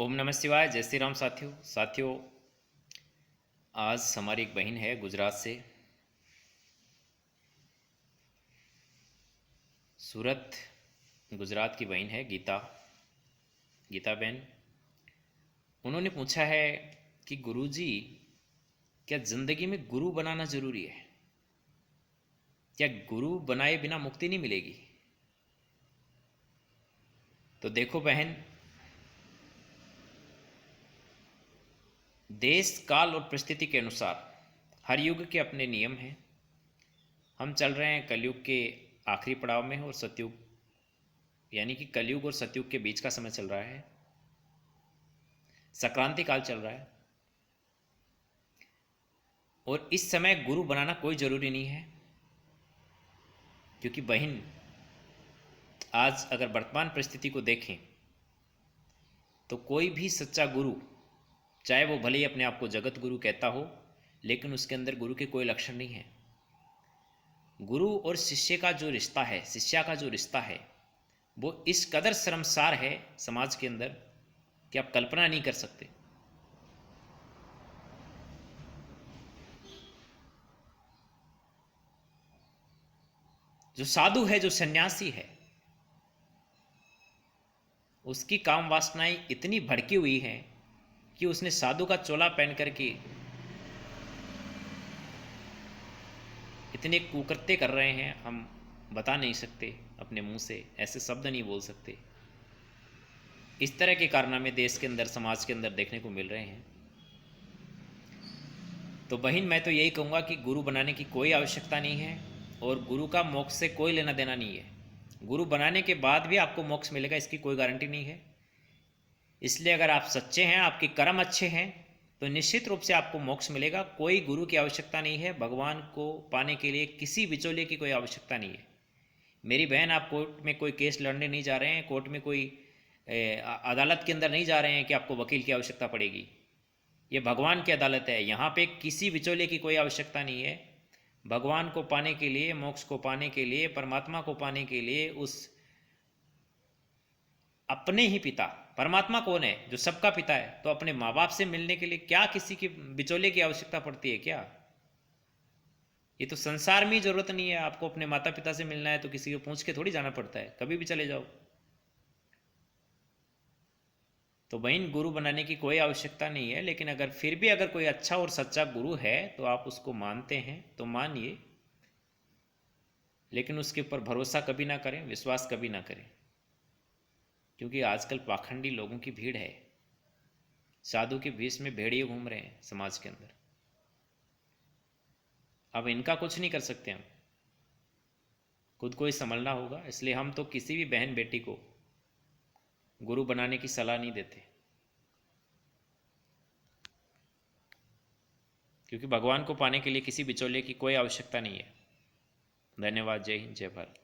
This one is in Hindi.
ओम नमः शिवाय। जय श्री राम। साथियों, आज हमारी एक बहन है गुजरात से, सूरत गुजरात की बहन है गीता बहन। उन्होंने पूछा है कि गुरुजी, क्या ज़िंदगी में गुरु बनाना ज़रूरी है? क्या गुरु बनाए बिना मुक्ति नहीं मिलेगी? तो देखो बहन, देश काल और परिस्थिति के अनुसार हर युग के अपने नियम हैं। हम चल रहे हैं कलयुग के आखिरी पड़ाव में और सतयुग, यानी कि कलयुग और सतयुग के बीच का समय चल रहा है। संक्रांति काल चल रहा है और इस समय गुरु बनाना कोई ज़रूरी नहीं है, क्योंकि बहन, आज अगर वर्तमान परिस्थिति को देखें तो कोई भी सच्चा गुरु, चाहे वो भले ही अपने आप को जगत गुरु कहता हो, लेकिन उसके अंदर गुरु के कोई लक्षण नहीं है। गुरु और शिष्य का जो रिश्ता है, शिष्या का जो रिश्ता है, वो इस कदर शर्मसार है समाज के अंदर कि आप कल्पना नहीं कर सकते। जो साधु है, जो सन्यासी है, उसकी काम वासनाएं इतनी भड़की हुई हैं कि उसने साधु का चोला पहन करके इतने कुकृत्य कर रहे हैं, हम बता नहीं सकते, अपने मुंह से ऐसे शब्द नहीं बोल सकते। इस तरह के कारनामे देश के अंदर, समाज के अंदर देखने को मिल रहे हैं। तो बहन, मैं तो यही कहूँगा कि गुरु बनाने की कोई आवश्यकता नहीं है और गुरु का मोक्ष से कोई लेना देना नहीं है। गुरु बनाने के बाद भी आपको मोक्ष मिलेगा, इसकी कोई गारंटी नहीं है। इसलिए अगर आप सच्चे हैं, आपके कर्म अच्छे हैं, तो निश्चित रूप से आपको मोक्ष मिलेगा। कोई गुरु की आवश्यकता नहीं है। भगवान को पाने के लिए किसी बिचौलिए की कोई आवश्यकता नहीं है। मेरी बहन, आप कोर्ट में कोई केस लड़ने नहीं जा रहे हैं, कोर्ट में कोई अदालत के अंदर नहीं जा रहे हैं कि आपको वकील की आवश्यकता पड़ेगी। ये भगवान की अदालत है, यहाँ पे किसी बिचौलिए की कोई आवश्यकता नहीं है। भगवान को पाने के लिए, मोक्ष को पाने के लिए, परमात्मा को पाने के लिए, उस अपने ही पिता, परमात्मा कौन है? जो सबका पिता है। तो अपने माँ बाप से मिलने के लिए क्या किसी की बिचौलिए की आवश्यकता पड़ती है क्या? ये तो संसार में ही जरूरत नहीं है। आपको अपने माता पिता से मिलना है तो किसी को पूछ के थोड़ी जाना पड़ता है, कभी भी चले जाओ। तो बहन, गुरु बनाने की कोई आवश्यकता नहीं है, लेकिन अगर फिर भी अगर कोई अच्छा और सच्चा गुरु है तो आप उसको मानते हैं तो मानिए, लेकिन उसके ऊपर भरोसा कभी ना करें, विश्वास कभी ना करें, क्योंकि आजकल पाखंडी लोगों की भीड़ है। साधु के भेष में भेड़िए घूम रहे हैं समाज के अंदर। अब इनका कुछ नहीं कर सकते हम, खुद को ही संभलना होगा। इसलिए हम तो किसी भी बहन बेटी को गुरु बनाने की सलाह नहीं देते, क्योंकि भगवान को पाने के लिए किसी बिचौलिए की कोई आवश्यकता नहीं है। धन्यवाद। जय हिंद, जय भारत।